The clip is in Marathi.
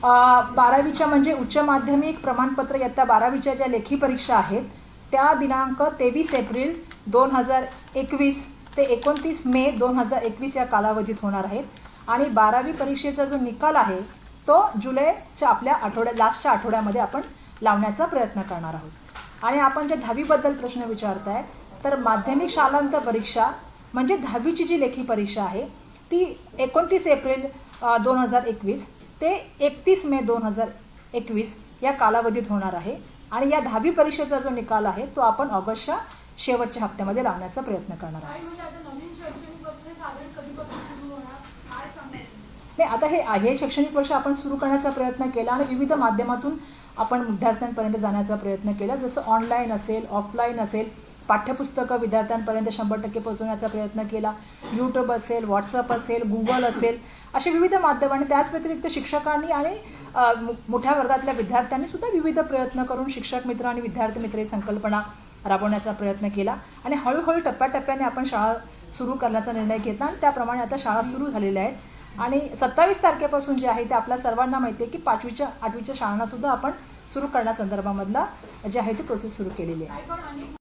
12वीच्या म्हणजे उच्च माध्यमिक प्रमाणपत्र इयत्ता 12वीच्या ज्या लेखी परीक्षा आहेत त्या दिनांक 23 एप्रिल 2021 ते 29 मे 2021 या कालावधीत होणार आहेत आणि 12वी परीक्षेचा जो निकाल आहे तो जुलैच्या आपल्या लास्टच्या आठवड्यामध्ये आपण लावण्याचा प्रयत्न करणार आहोत। आणि आपण जे 10वीबद्दल प्रश्न विचारताय तर माध्यमिक शालांत परीक्षा म्हणजे 10वीची जी लेखी परीक्षा आहे ती 29 एप्रिल 2021 ते 31 मे 2021 या कालावधीत होणार आहे आणि या 10वी परीक्षेचा जो निकाल आहे तो आपण ऑगस्टच्या शेवटच्या हप्त्यामध्ये लावण्याचा प्रयत्न करणार आहोत। नाही, आता हे शैक्षणिक वर्ष आपण सुरू करण्याचा प्रयत्न केला आणि विविध माध्यमातून आपण विद्यार्थ्यांपर्यंत जाण्याचा प्रयत्न केला, जसं ऑनलाईन असेल, ऑफलाईन असेल, पाठ्यपुस्तकं विद्यार्थ्यांपर्यंत 100% पोहोचवण्याचा प्रयत्न केला, यूट्यूब असेल, व्हॉट्सअप असेल, गुगल असेल, असे विविध माध्यमांनी, त्याच व्यतिरिक्त शिक्षकांनी आणि मोठ्या वर्गातल्या विद्यार्थ्यांनी सुद्धा विविध प्रयत्न करून शिक्षक मित्र आणि विद्यार्थी मित्र ही संकल्पना राबवण्याचा प्रयत्न केला आणि हळूहळू टप्प्याटप्प्याने आपण शाळा सुरू करण्याचा निर्णय घेतला आणि त्याप्रमाणे आता शाळा सुरू झालेल्या आहेत आणि 27 तारखेपासून जे आहे ते आपल्या सर्वांना माहिती आहे की 5वीच्या 8वीच्या शाळांना सुद्धा आपण सुरू करण्यासंदर्भामधला जे आहे ते प्रोसेस सुरू केलेली आहे।